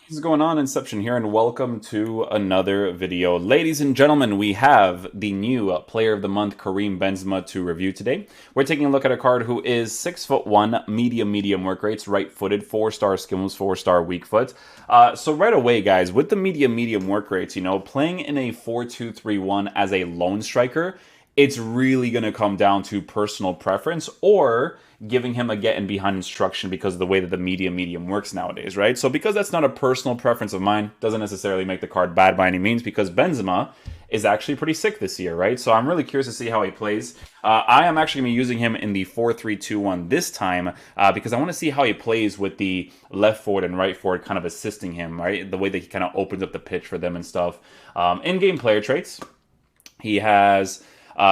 What's going on? Inception here, and welcome to another video. Ladies and gentlemen, we have the new Player of the Month, Kareem Benzema, to review today. We're taking a look at a card who is 6'1", medium work rates, right-footed, 4-star skills, 4-star weak foot. So right away, guys, with the medium work rates, playing in a 4-2-3-1 as a lone striker, it's really going to come down to personal preference or giving him a get in behind instruction because of the way that the medium works nowadays, right? So because that's not a personal preference of mine, doesn't necessarily make the card bad by any means, because Benzema is actually pretty sick this year, right? So I'm really curious to see how he plays. I am actually going to be using him in the 4-3-2-1 this time because I want to see how he plays with the left forward and right forward kind of assisting him, right? The way that he kind of opens up the pitch for them and stuff. In-game player traits, he has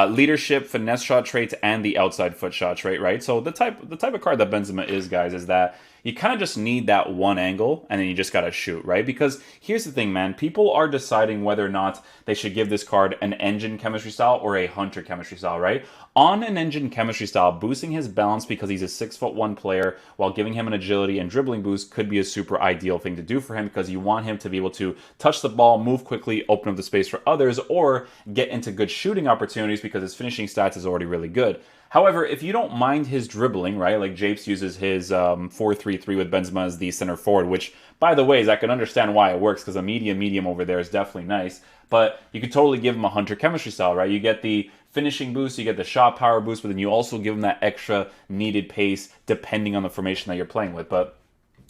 leadership, finesse shot traits, and the outside foot shot trait, right? So the type of card that Benzema is, guys, is that you kind of just need that one angle, and then you just gotta shoot, right? Because here's the thing, man. People are deciding whether or not they should give this card an engine chemistry style or a hunter chemistry style, right? On an engine chemistry style, boosting his balance because he's a 6'1" player while giving him an agility and dribbling boost could be a super ideal thing to do for him, because you want him to be able to touch the ball, move quickly, open up the space for others, or get into good shooting opportunities because his finishing stats is already really good. However, if you don't mind his dribbling, right, like Japes uses his 4-3-3 with Benzema as the center forward, which, by the way, I can understand why it works, because a medium over there is definitely nice. But you could totally give him a hunter chemistry style, right? You get the finishing boost, you get the shot power boost, but then you also give him that extra needed pace depending on the formation that you're playing with. But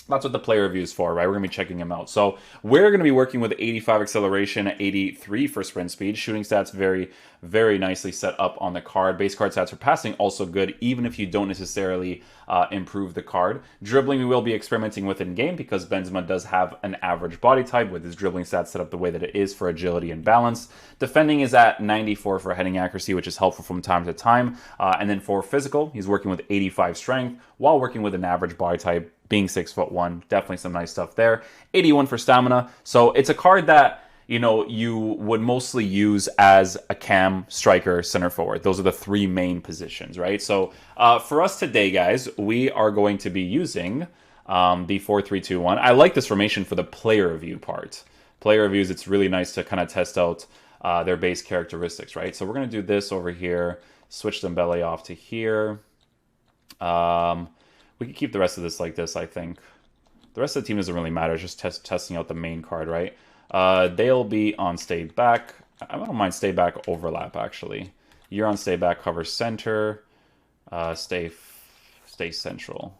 that's what the player review is for, right? We're going to be checking him out. So we're going to be working with 85 acceleration, 83 for sprint speed. Shooting stats very nicely set up on the card. Base card stats for passing also good, even if you don't necessarily improve the card. Dribbling we will be experimenting with in-game because Benzema does have an average body type with his dribbling stats set up the way that it is for agility and balance. Defending is at 94 for heading accuracy, which is helpful from time to time. And then for physical, he's working with 85 strength while working with an average body type, being 6'1", definitely some nice stuff there. 81 for stamina. So it's a card that, you would mostly use as a cam, striker, center forward. Those are the three main positions, right? So for us today, guys, we are going to be using the 4-3-2-1. I like this formation for the player review part. Player reviews, it's really nice to kind of test out their base characteristics, right? So we're going to do this over here, switch Dembele off to here. We can keep the rest of this like this, I think. The rest of the team doesn't really matter. It's just testing out the main card, right? They'll be on stay back. I don't mind stay back overlap, actually. You're on stay back, cover center. Stay central.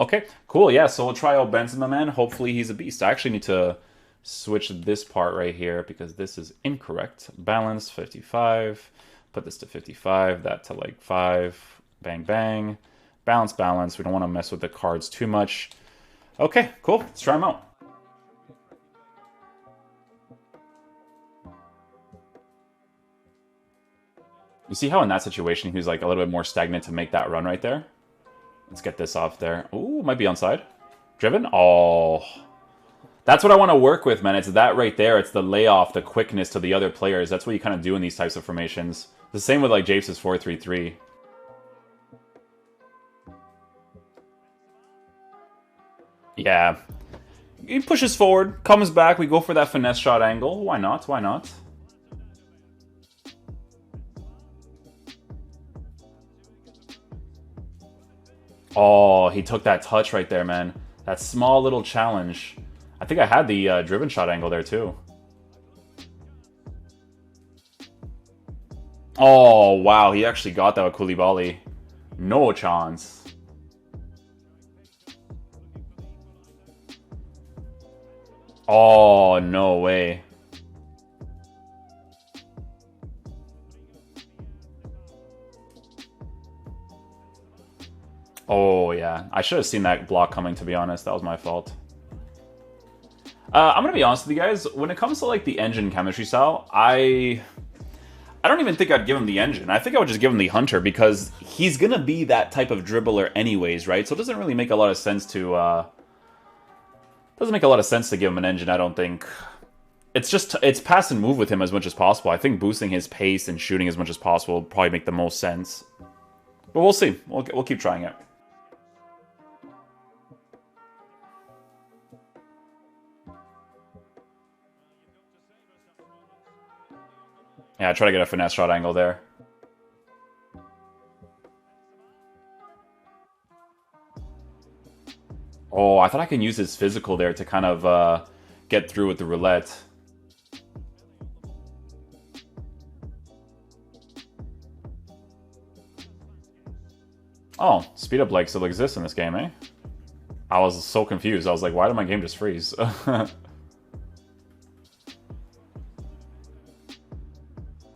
Okay, cool. Yeah, so we'll try out Benzema, man. Hopefully he's a beast. I actually need to switch this part right here because this is incorrect. Balance, 55. Put this to 55. That to like 5. Bang, bang. Balance. We don't want to mess with the cards too much. Okay, cool. Let's try them out. You see how in that situation he was like a little bit more stagnant to make that run right there? Let's get this off there. Ooh, might be onside. Driven? Oh. That's what I want to work with, man. It's that right there. It's the layoff, the quickness to the other players. That's what you kind of do in these types of formations. The same with like Japes' 4-3-3. Yeah. He pushes forward, comes back, we go for that finesse shot angle. Why not? Why not? Oh, he took that touch right there, man. That small little challenge. I think I had the driven shot angle there, too. Oh, wow. He actually got that with Koulibaly. No chance. Oh, no way. Oh, yeah. I should have seen that block coming, to be honest. That was my fault. I'm going to be honest with you guys. When it comes to, like, the engine chemistry style, I don't even think I'd give him the engine. I think I would just give him the hunter because he's going to be that type of dribbler anyways, right? So it doesn't really make a lot of sense to... doesn't make a lot of sense to give him an engine, I don't think. It's pass and move with him as much as possible. I think boosting his pace and shooting as much as possible will probably make the most sense. But we'll see. We'll keep trying it. Yeah, try to get a finesse shot angle there. Oh, I thought I can use his physical there to kind of get through with the roulette. Oh, speed up like still exists in this game, eh? I was so confused. I was like, why did my game just freeze?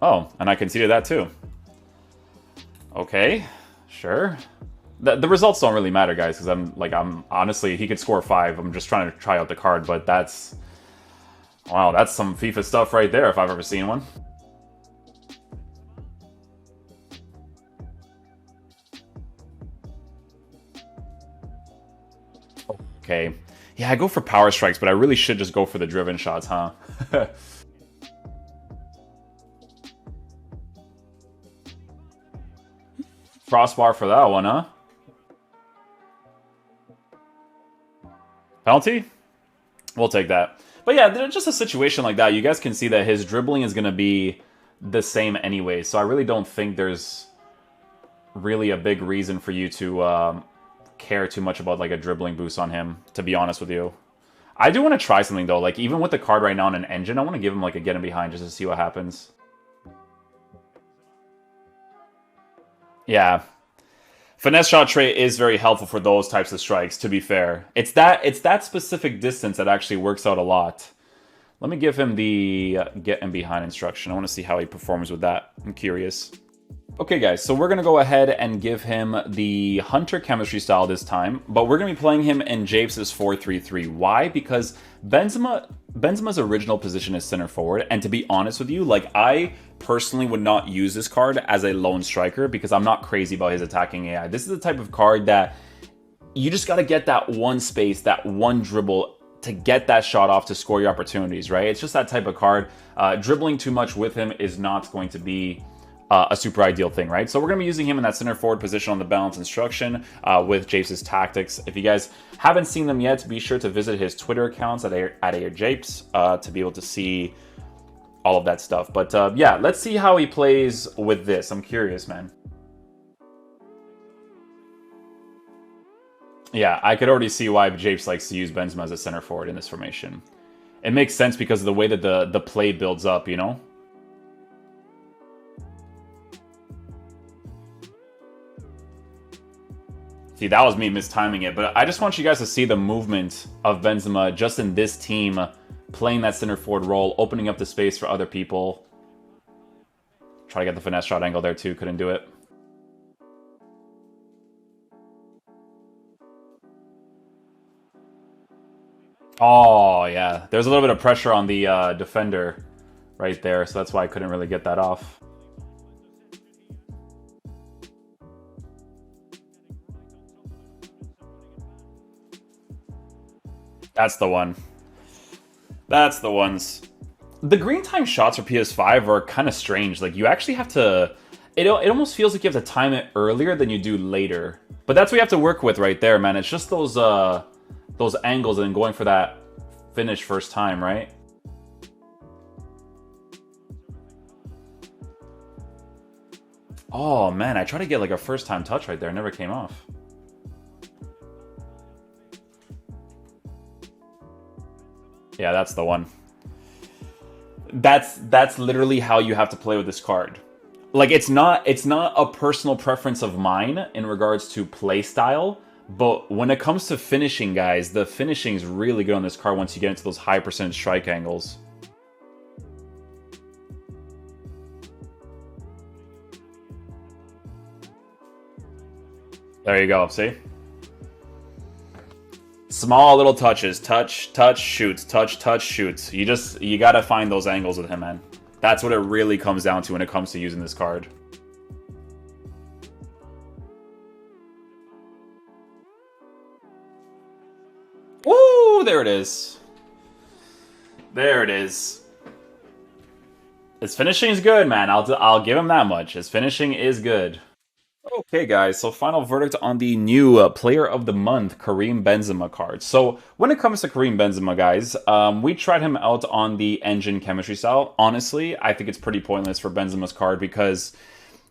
Oh, and I conceded that too. Okay, sure. The results don't really matter, guys, because I'm honestly, he could score 5. I'm just trying to try out the card, but that's, wow, that's some FIFA stuff right there if I've ever seen one. Okay. Yeah, I go for power strikes, but I really should just go for the driven shots, huh? Crossbar for that one, huh? Penalty? We'll take that. But yeah, just a situation like that, you guys can see that his dribbling is going to be the same anyway. So I really don't think there's really a big reason for you to care too much about like a dribbling boost on him, to be honest with you. I do want to try something though. Like even with the card right now in an engine, I want to give him like a get him behind just to see what happens. Yeah. Finesse shot trait is very helpful for those types of strikes, to be fair. It's that specific distance that actually works out a lot. Let me give him the get him behind instruction. I want to see how he performs with that. I'm curious. Okay, guys, so we're going to go ahead and give him the Hunter chemistry style this time, but we're going to be playing him in Japes' 4-3-3. Why? Because Benzema's original position is center forward, and to be honest with you, like, I personally would not use this card as a lone striker because I'm not crazy about his attacking AI. This is the type of card that you just got to get that one space, that one dribble to get that shot off to score your opportunities, right? It's just that type of card. Dribbling too much with him is not going to be a super ideal thing, right? So we're going to be using him in that center forward position on the balance instruction with Japes' tactics. If you guys haven't seen them yet, be sure to visit his Twitter accounts at AirJapes to be able to see all of that stuff. But yeah, let's see how he plays with this. I'm curious, man. Yeah, I could already see why Japes likes to use Benzema as a center forward in this formation. It makes sense because of the way that the play builds up, you know? See, that was me mistiming it, but I just want you guys to see the movement of Benzema just in this team, playing that center forward role, opening up the space for other people. Try to get the finesse shot angle there too, couldn't do it. Oh, yeah. There's a little bit of pressure on the defender right there, so that's why I couldn't really get that off. That's the one. That's the ones. The green time shots for PS5 are kind of strange. Like, you actually have to... it almost feels like you have to time it earlier than you do later. But that's what you have to work with right there, man. It's just those angles and going for that finish first time, right? Oh, man, I tried to get like a first time touch right there. It never came off. Yeah, that's the one. That's literally how you have to play with this card. Like it's not a personal preference of mine in regards to play style, but when it comes to finishing, guys, the finishing is really good on this card once you get into those high percentage strike angles. There you go, see? Small little touches, touch, touch, shoots, touch, shoots. You gotta find those angles with him, man. That's what it really comes down to when it comes to using this card. Woo! There it is. There it is. His finishing is good, man. I'll give him that much. His finishing is good. Okay, guys, so final verdict on the new Player of the Month, Karim Benzema card. So, when it comes to Karim Benzema, guys, we tried him out on the engine chemistry style. Honestly, I think it's pretty pointless for Benzema's card because,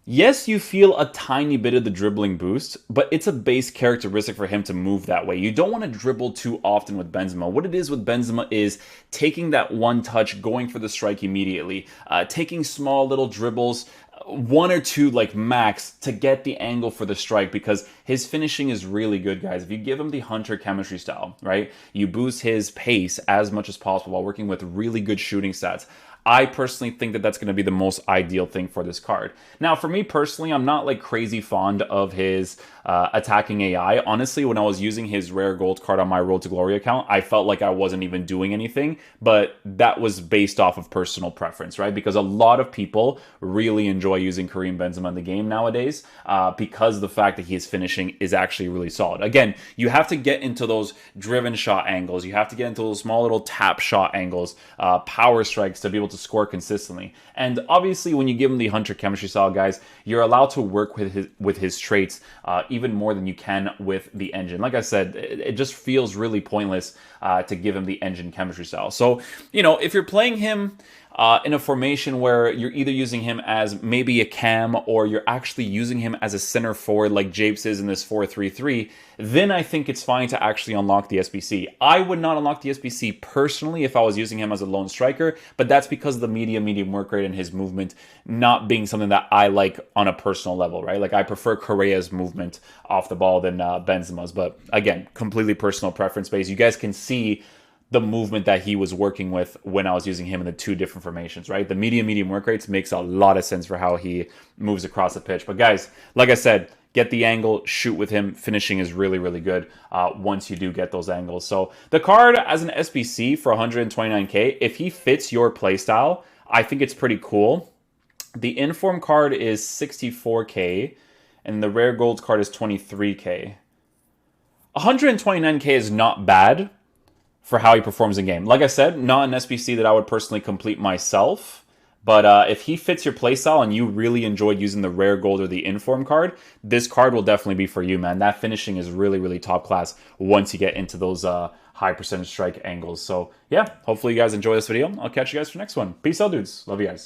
yes, you feel a tiny bit of the dribbling boost, but it's a base characteristic for him to move that way. You don't want to dribble too often with Benzema. What it is with Benzema is taking that one touch, going for the strike immediately, taking small little dribbles, one or two like max to get the angle for the strike because his finishing is really good, guys. If you give him the Hunter chemistry style, right, you boost his pace as much as possible while working with really good shooting stats. I personally think that that's going to be the most ideal thing for this card. Now, for me personally, I'm not like crazy fond of his attacking AI. Honestly, when I was using his rare gold card on my Road to Glory account, I felt like I wasn't even doing anything, but that was based off of personal preference, right? Because a lot of people really enjoy using Karim Benzema in the game nowadays because the fact that his finishing is actually really solid. Again, you have to get into those driven shot angles. You have to get into those small little tap shot angles, power strikes to be able to score consistently. And obviously, when you give him the Hunter chemistry style, guys, you're allowed to work with his traits even more than you can with the engine. Like I said, it just feels really pointless to give him the engine chemistry style. So, you know, if you're playing him in a formation where you're either using him as maybe a cam or you're actually using him as a center forward like Japes is in this 4-3-3, then I think it's fine to actually unlock the SBC. I would not unlock the SBC personally if I was using him as a lone striker, but that's because of the medium work rate and his movement not being something that I like on a personal level, right? Like I prefer Correa's movement off the ball than Benzema's, but again, completely personal preference based. You guys can see the movement that he was working with when I was using him in the two different formations, right? The medium work rates makes a lot of sense for how he moves across the pitch. But guys, like I said, get the angle, shoot with him. Finishing is really good once you do get those angles. So the card as an SBC for 129k, if he fits your playstyle, I think it's pretty cool. The inform card is 64k, and the rare gold card is 23k. 129k is not bad for how he performs in game. Like I said, not an SBC that I would personally complete myself, but if he fits your playstyle and you really enjoyed using the rare gold or the inform card, this card will definitely be for you, man. That finishing is really top class once you get into those high percentage strike angles. So yeah, hopefully you guys enjoy this video. I'll catch you guys for the next one. Peace out, dudes. Love you guys.